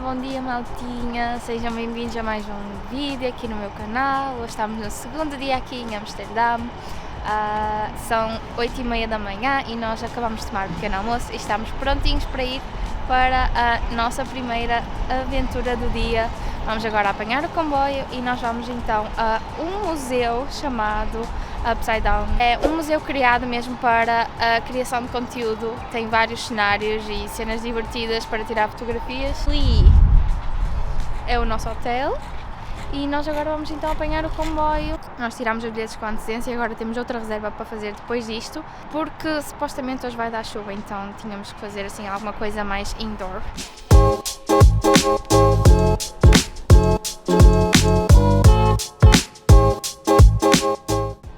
Bom dia maltinha, sejam bem-vindos a mais um vídeo aqui no meu canal. Hoje estamos no segundo dia aqui em Amsterdã, são 8h30 da manhã e nós acabamos de tomar um pequeno almoço e estamos prontinhos para ir para a nossa primeira aventura do dia. Vamos agora apanhar o comboio e nós vamos então a um museu chamado Upside Down. É um museu criado mesmo para a criação de conteúdo, tem vários cenários e cenas divertidas para tirar fotografias. Ali é o nosso hotel e nós agora vamos então apanhar o comboio. Nós tiramos os bilhetes com antecedência e agora temos outra reserva para fazer depois disto, porque supostamente hoje vai dar chuva, então tínhamos que fazer assim alguma coisa mais indoor.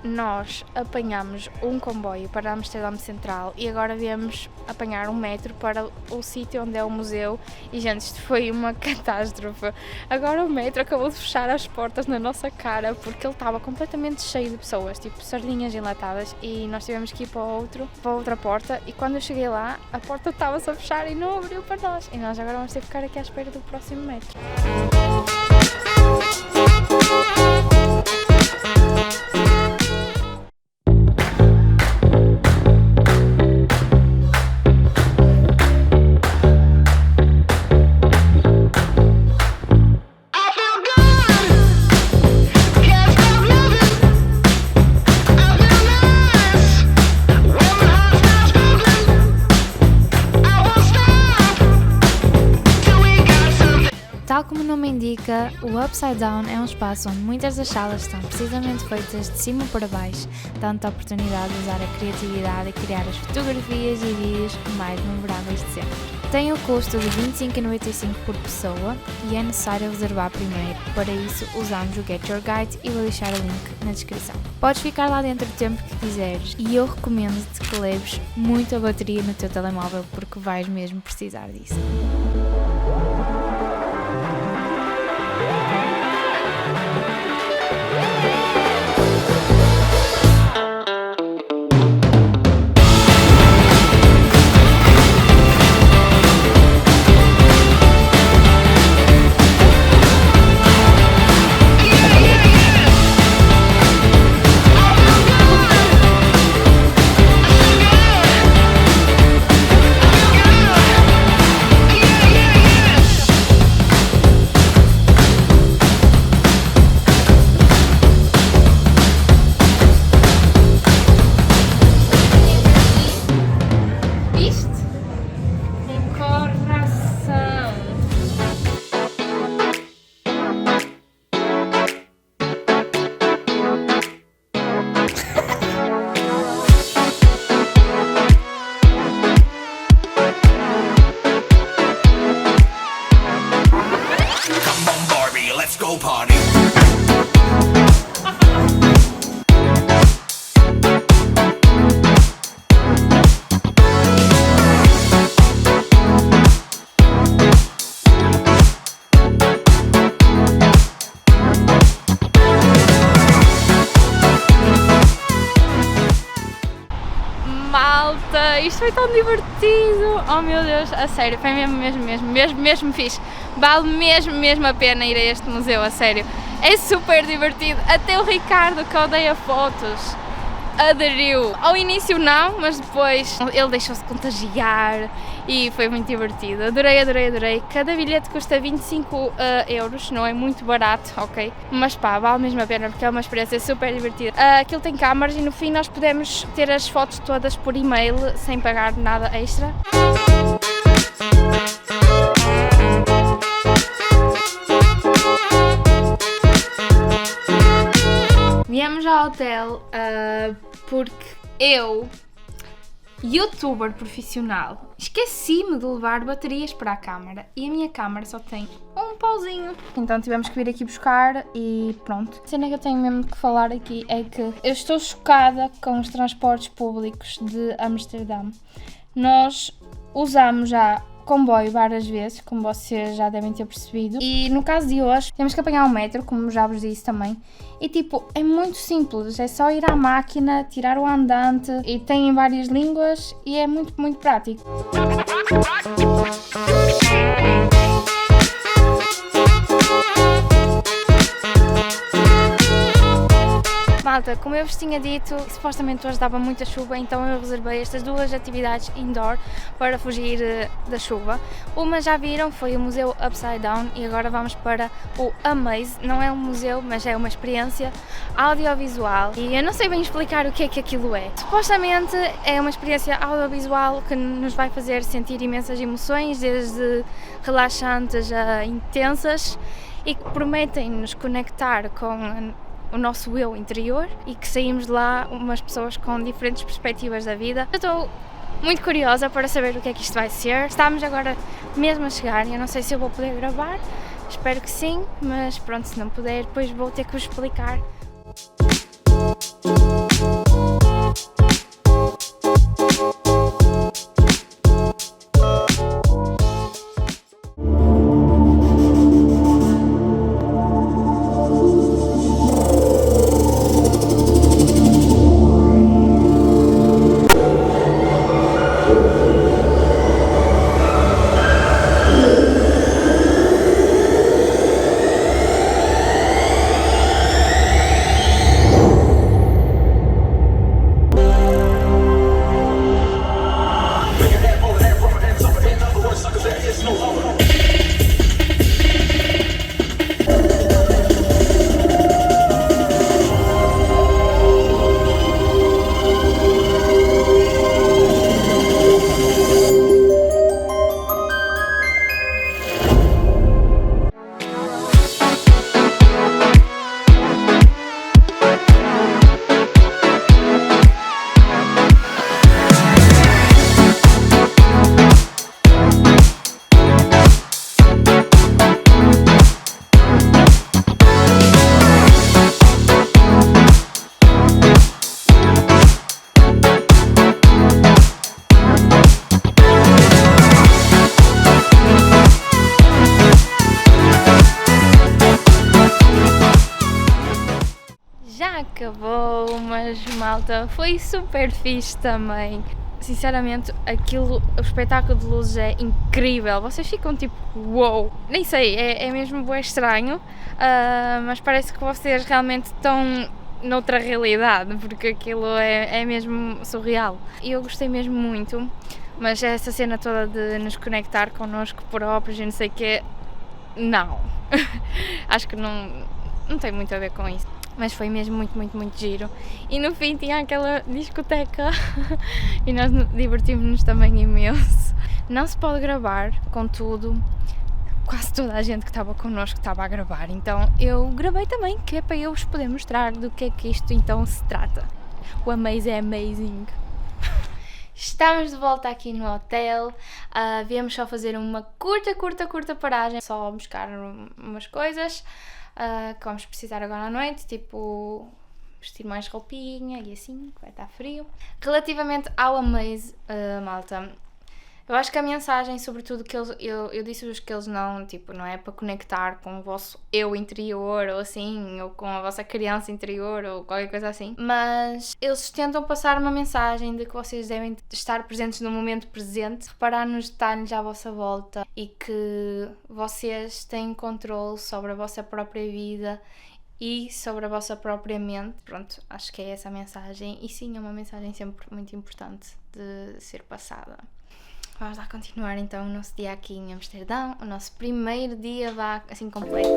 Nós apanhamos um comboio para Amsterdã Central e agora viemos apanhar um metro para o sítio onde é o museu e, gente, isto foi uma catástrofe. Agora o metro acabou de fechar as portas na nossa cara porque ele estava completamente cheio de pessoas, tipo sardinhas enlatadas, e nós tivemos que ir para outra porta e quando eu cheguei lá a porta estava-se a fechar e não abriu para nós e nós agora vamos ter que ficar aqui à espera do próximo metro. Tal como o nome indica, o Upside Down é um espaço onde muitas das salas estão precisamente feitas de cima para baixo, dando-te a oportunidade de usar a criatividade e criar as fotografias e vídeos mais memoráveis de sempre. Tem o custo de 25,95 por pessoa e é necessário reservar primeiro. Para isso, usamos o Get Your Guide e vou deixar o link na descrição. Podes ficar lá dentro o tempo que quiseres e eu recomendo-te que leves muita bateria no teu telemóvel porque vais mesmo precisar disso. Malta, isto foi tão divertido! Oh meu Deus, a sério, foi mesmo fixe. Vale mesmo a pena ir a este museu, a sério. É super divertido. Até o Ricardo, que odeia fotos, aderiu. Ao início não, mas depois ele deixou-se contagiar e foi muito divertido. Adorei. Cada bilhete custa 25 euros, não é muito barato, ok? Mas pá, vale mesmo a pena porque é uma experiência super divertida. Aquilo tem câmaras e no fim nós podemos ter as fotos todas por e-mail sem pagar nada extra. Viemos ao hotel porque eu, youtuber profissional, esqueci-me de levar baterias para a câmara e a minha câmara só tem um pauzinho. Então tivemos que vir aqui buscar e pronto. A cena que eu tenho mesmo que falar aqui é que eu estou chocada com os transportes públicos de Amsterdão. Nós usamos já comboio várias vezes, como vocês já devem ter percebido, e no caso de hoje temos que apanhar o metro, como já vos disse também, e tipo, é muito simples, é só ir à máquina, tirar o andante e tem em várias línguas e é muito prático. Malta, como eu vos tinha dito, supostamente hoje dava muita chuva, então eu reservei estas duas atividades indoor para fugir da chuva. Uma já viram, foi o Museu Upside Down e agora vamos para o Amaze. Não é um museu, mas é uma experiência audiovisual e eu não sei bem explicar o que é que aquilo é. Supostamente é uma experiência audiovisual que nos vai fazer sentir imensas emoções, desde relaxantes a intensas, e que prometem nos conectar com o nosso eu interior e que saímos de lá umas pessoas com diferentes perspectivas da vida. Eu estou muito curiosa para saber o que é que isto vai ser. Estamos agora mesmo a chegar e eu não sei se eu vou poder gravar, espero que sim, mas pronto, se não puder, depois vou ter que vos explicar. Acabou, mas malta, foi super fixe também. Sinceramente, o espetáculo de luzes é incrível. Vocês ficam tipo, uou! Nem sei, é mesmo bué estranho, mas parece que vocês realmente estão noutra realidade, porque aquilo é mesmo surreal. E eu gostei mesmo muito, mas essa cena toda de nos conectar connosco próprios e não sei o quê, não. Acho que não tem muito a ver com isso. Mas foi mesmo muito giro. E no fim tinha aquela discoteca e nós divertimos-nos também imenso. Não se pode gravar, contudo, quase toda a gente que estava connosco estava a gravar. Então eu gravei também, que é para eu vos poder mostrar do que é que isto então se trata. O Amaze é amazing. Estamos de volta aqui no hotel, viemos só fazer uma curta paragem, só buscar umas coisas que vamos precisar agora à noite, tipo vestir mais roupinha e assim, que vai estar frio. Relativamente ao Amaze, malta, eu acho que a mensagem, sobretudo, que eu disse-vos que eles não é para conectar com o vosso eu interior ou assim, ou com a vossa criança interior ou qualquer coisa assim, mas eles tentam passar uma mensagem de que vocês devem estar presentes no momento presente, reparar nos detalhes à vossa volta e que vocês têm controle sobre a vossa própria vida e sobre a vossa própria mente. Pronto, acho que é essa a mensagem, e sim, é uma mensagem sempre muito importante de ser passada. Vamos lá continuar então o nosso dia aqui em Amsterdão, o nosso primeiro dia vá assim completo.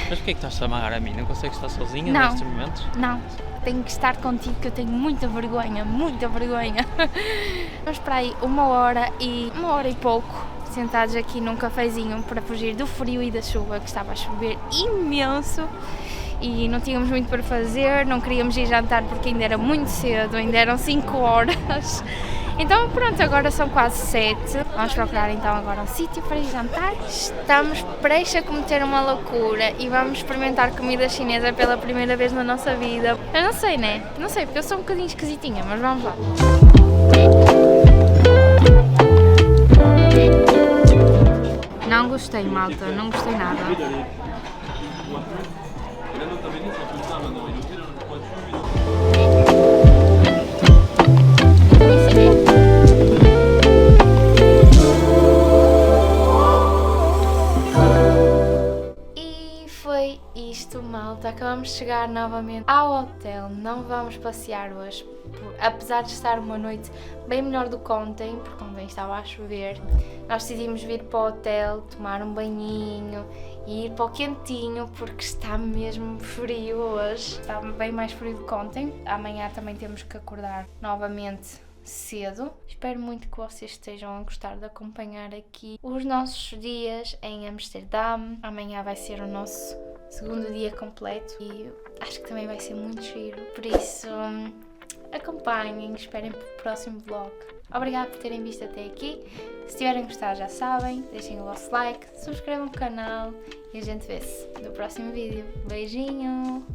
Porquê é que estás a amarrar a mim? Não consegues estar sozinha Não. nestes momentos? Não, tenho que estar contigo, que eu tenho muita vergonha, muita vergonha. Vamos para aí uma hora e pouco sentados aqui num cafezinho para fugir do frio e da chuva, que estava a chover imenso e não tínhamos muito para fazer, não queríamos ir jantar porque ainda era muito cedo, ainda eram 5 horas. Então pronto, agora são quase 7. Vamos procurar então agora um sítio para ir jantar. Estamos prestes a cometer uma loucura e vamos experimentar comida chinesa pela primeira vez na nossa vida. Eu não sei, né? Não sei, porque eu sou um bocadinho esquisitinha, mas vamos lá. Não gostei, malta, não gostei nada. E foi isto, malta. Acabamos de chegar novamente ao hotel. Não vamos passear hoje, apesar de estar uma noite bem melhor do que ontem, porque ontem estava a chover. Nós decidimos vir para o hotel, tomar um banhinho e ir para o quentinho, porque está mesmo frio hoje. Está bem mais frio do que ontem. Amanhã também temos que acordar novamente cedo. Espero muito que vocês estejam a gostar de acompanhar aqui os nossos dias em Amsterdão. Amanhã vai ser o nosso segundo dia completo e acho que também vai ser muito giro. Por isso, acompanhem, esperem para o próximo vlog. Obrigada por terem visto até aqui. Se tiverem gostado, já sabem, deixem o vosso like, subscrevam o canal e a gente vê-se no próximo vídeo. Beijinho!